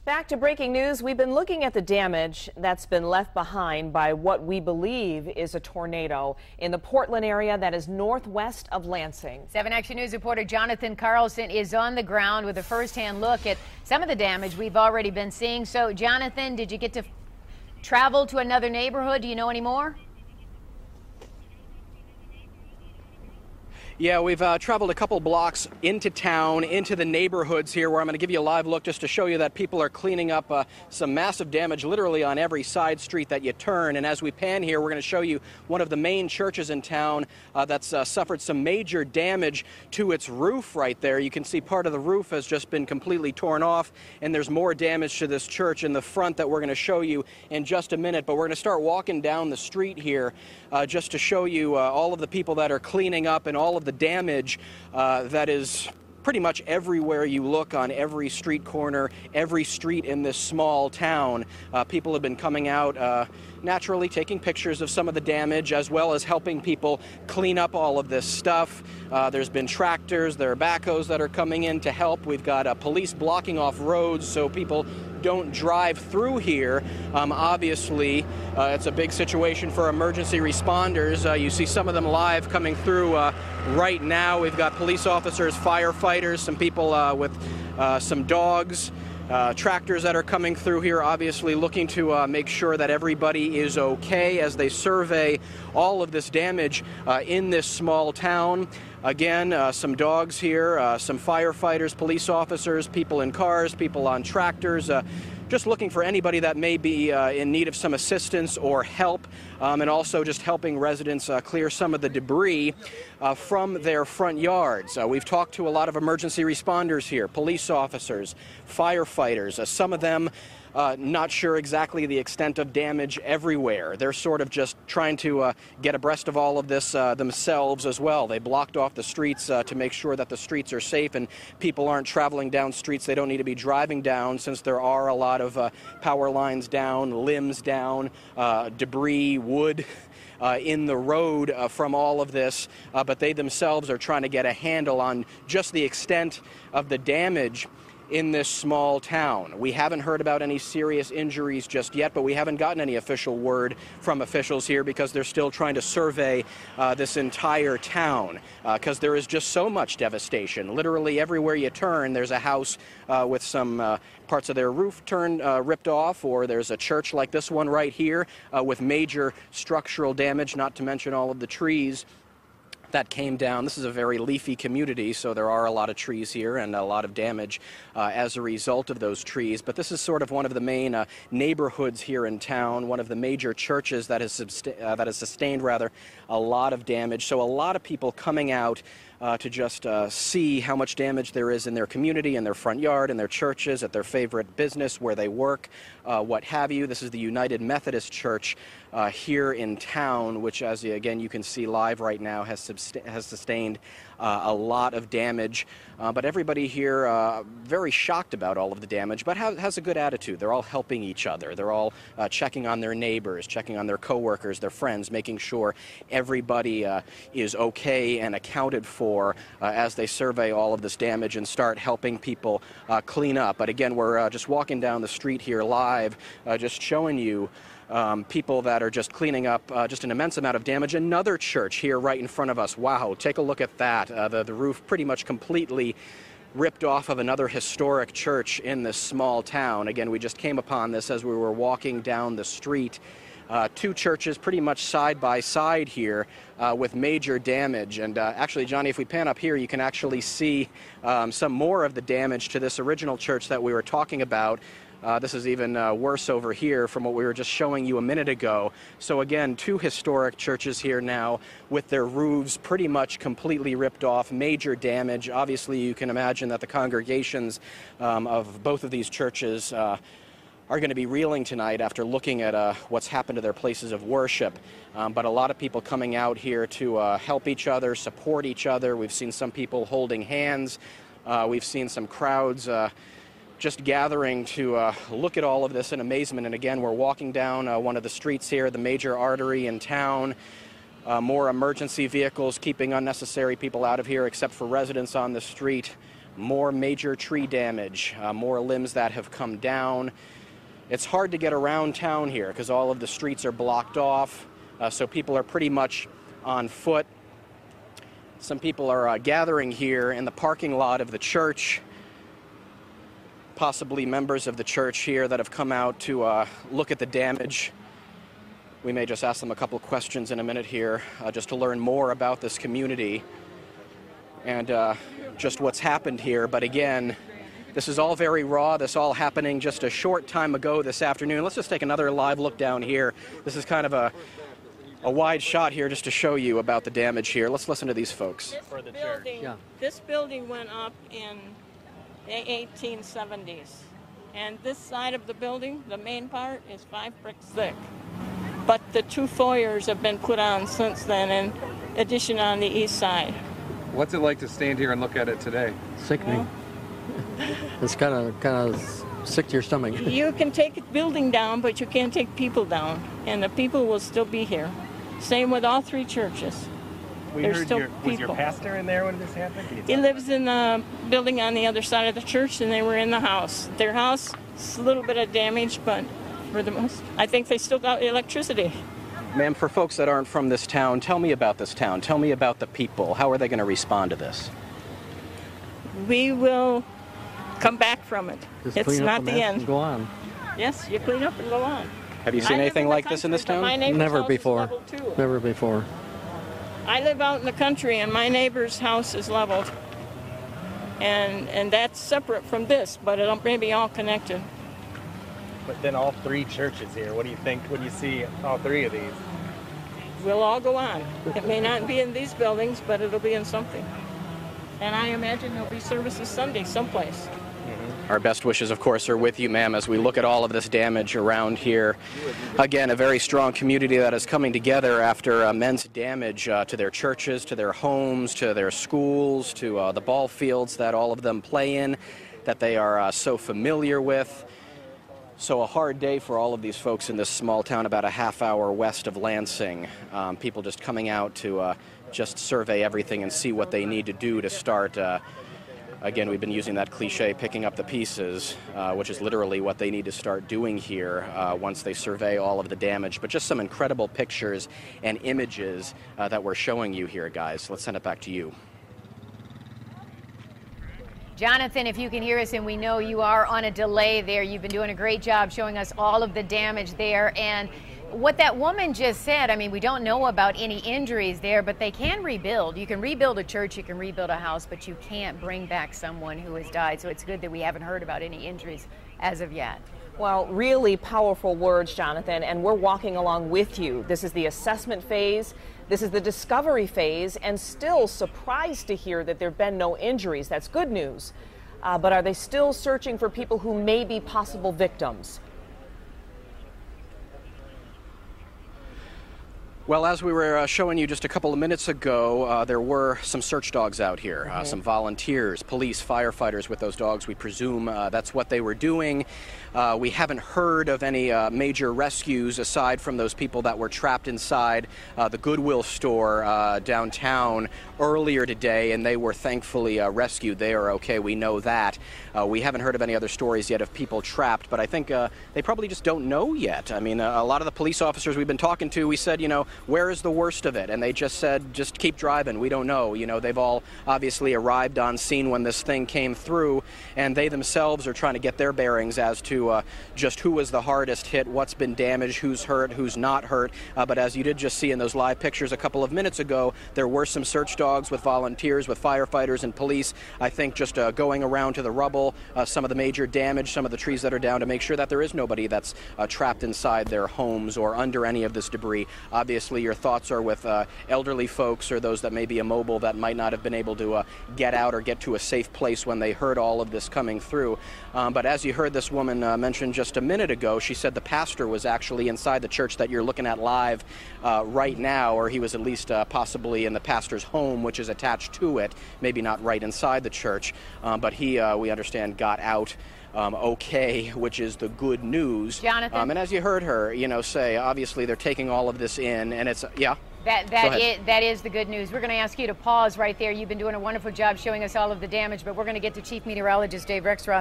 Back to breaking news. We've been looking at the damage that's been left behind by what we believe is a tornado in the Portland area that is northwest of Lansing. 7 Action News reporter Jonathan Carlson is on the ground with a first-hand look at some of the damage we've already been seeing. So, Jonathan, did you get to travel to another neighborhood? Do you know any more? Yeah, we've traveled a couple blocks into town, into the neighborhoods here, where I'm going to give you a live look just to show you that people are cleaning up some massive damage literally on every side street that you turn. And as we pan here, we're going to show you one of the main churches in town that's suffered some major damage to its roof right there. You can see part of the roof has just been completely torn off, and there's more damage to this church in the front that we're going to show you in just a minute. But we're going to start walking down the street here just to show you all of the people that are cleaning up and all of the damage that is pretty much everywhere you look, on every street corner, every street in this small town. People have been coming out, naturally taking pictures of some of the damage, as well as helping people clean up all of this stuff. There's been tractors, there are backhoes that are coming in to help. We've got police blocking off roads so people don't drive through here. Obviously, it's a big situation for emergency responders. You see some of them live coming through right now. We've got police officers, firefighters, some people with some dogs, tractors that are coming through here, obviously looking to make sure that everybody is okay as they survey all of this damage in this small town. Again, some dogs here, some firefighters, police officers, people in cars, people on tractors, just looking for anybody that may be in need of some assistance or help, and also just helping residents clear some of the debris from their front yards. We've talked to a lot of emergency responders here, police officers, firefighters, some of them not sure exactly the extent of damage everywhere. They're sort of just trying to get abreast of all of this themselves as well. They blocked off the streets to make sure that the streets are safe and people aren't traveling down streets they don't need to be driving down, since there are a lot of power lines down, limbs down, debris, wood in the road from all of this, but they themselves are trying to get a handle on just the extent of the damage in this small town. We haven't heard about any serious injuries just yet, but we haven't gotten any official word from officials here because they're still trying to survey this entire town, because there is just so much devastation. Literally everywhere you turn, there's a house with some parts of their roof ripped off, or there's a church like this one right here with major structural damage, not to mention all of the trees that came down. This is a very leafy community, so there are a lot of trees here and a lot of damage as a result of those trees. But this is sort of one of the main neighborhoods here in town, one of the major churches that has sustained a lot of damage. So a lot of people coming out to just see how much damage there is in their community, in their front yard, in their churches, at their favorite business, where they work, what have you. This is the United Methodist Church here in town, which, as again you can see live right now, has sustained a lot of damage. But everybody here very shocked about all of the damage, but has a good attitude. They're all helping each other. They're all checking on their neighbors, checking on their coworkers, their friends, making sure everybody is okay and accounted for as they survey all of this damage and start helping people clean up. But again, we're just walking down the street here live, just showing you people that are just cleaning up just an immense amount of damage. Another church here right in front of us. Wow, take a look at that. The roof pretty much completely ripped off of another historic church in this small town. Again, we just came upon this as we were walking down the street. Two churches pretty much side by side here with major damage. And actually, Johnny, if we pan up here, you can actually see some more of the damage to this original church that we were talking about. This is even worse over here from what we were just showing you a minute ago. So again, two historic churches here now with their roofs pretty much completely ripped off, major damage. Obviously, you can imagine that the congregations of both of these churches are going to be reeling tonight after looking at what's happened to their places of worship. But a lot of people coming out here to help each other, support each other. We've seen some people holding hands. We've seen some crowds just gathering to look at all of this in amazement. And again, we're walking down one of the streets here, the major artery in town. More emergency vehicles keeping unnecessary people out of here, except for residents on the street. more major tree damage, more limbs that have come down. It's hard to get around town here because all of the streets are blocked off, so people are pretty much on foot. Some people are gathering here in the parking lot of the church, possibly members of the church here that have come out to look at the damage. We may just ask them a couple questions in a minute here just to learn more about this community and just what's happened here. But again, this is all very raw. This all happening just a short time ago this afternoon. Let's just take another live look down here. This is kind of a wide shot here just to show you about the damage here. Let's listen to these folks. This building went up in the 1870s. And this side of the building, the main part, is 5 bricks thick. But the 2 foyers have been put on since then, in addition on the east side. What's it like to stand here and look at it today? Sickening. It's kind of sick to your stomach. You can take a building down, but you can't take people down. And the people will still be here. Same with all 3 churches. We heard was your pastor in there when this happened? He lives in the building on the other side of the church, and they were in the house. Their house is a little bit of damage, but for the most, I think they still got electricity. Ma'am, for folks that aren't from this town, tell me about this town. Tell me about the people. How are they going to respond to this? We will come back from it. It's not the end. Go on. Yes, you clean up and go on. Have you seen anything like this in this town? Never before. Never before. I live out in the country, and my neighbor's house is leveled. And that's separate from this, but it may be all connected. But then all 3 churches here, what do you think when you see all 3 of these? We'll all go on. It may not be in these buildings, but it'll be in something. And I imagine there'll be services Sunday someplace. Our best wishes, of course, are with you, ma'am, as we look at all of this damage around here. Again, a very strong community that is coming together after immense damage to their churches, to their homes, to their schools, to the ball fields that all of them play in, that they are so familiar with. So a hard day for all of these folks in this small town about a half hour west of Lansing. People just coming out to just survey everything and see what they need to do to start. Again, we've been using that cliche, picking up the pieces, which is literally what they need to start doing here once they survey all of the damage. But just some incredible pictures and images that we're showing you here, guys. Let's send it back to you. Jonathan, if you can hear us, and we know you are on a delay there, you've been doing a great job showing us all of the damage there. And what that woman just said, I mean, we don't know about any injuries there, but they can rebuild. You can rebuild a church, you can rebuild a house, but you can't bring back someone who has died. So it's good that we haven't heard about any injuries as of yet. Well, really powerful words, Jonathan, and we're walking along with you. This is the assessment phase. This is the discovery phase, and still surprised to hear that there have been no injuries. That's good news. But are they still searching for people who may be possible victims? Well, as we were showing you just a couple of minutes ago, there were some search dogs out here, some volunteers, police, firefighters with those dogs. We presume that's what they were doing. We haven't heard of any major rescues aside from those people that were trapped inside the Goodwill store downtown earlier today, and they were thankfully rescued. They are okay. We know that. We haven't heard of any other stories yet of people trapped, but I think they probably just don't know yet. I mean, a lot of the police officers we've been talking to, we said, you know, where is the worst of it? And they just said, just keep driving. We don't know. You know, they've all obviously arrived on scene when this thing came through, and they themselves are trying to get their bearings as to just who was the hardest hit, what's been damaged, who's hurt, who's not hurt. But as you did just see in those live pictures a couple of minutes ago, there were some search dogs with volunteers, with firefighters and police, I think just going around to the rubble, some of the major damage, some of the trees that are down, to make sure that there is nobody that's trapped inside their homes or under any of this debris. Obviously, your thoughts are with elderly folks or those that may be immobile that might not have been able to get out or get to a safe place when they heard all of this coming through. But as you heard this woman mention just a minute ago, she said the pastor was actually inside the church that you're looking at live right now, or he was at least possibly in the pastor's home, which is attached to it, maybe not right inside the church, but he, we understand, got out okay, which is the good news. Jonathan? And as you heard her, you know, say, obviously they're taking all of this in, and it's, yeah? That is the good news. We're going to ask you to pause right there. You've been doing a wonderful job showing us all of the damage, but we're going to get to Chief Meteorologist Dave Rexroth.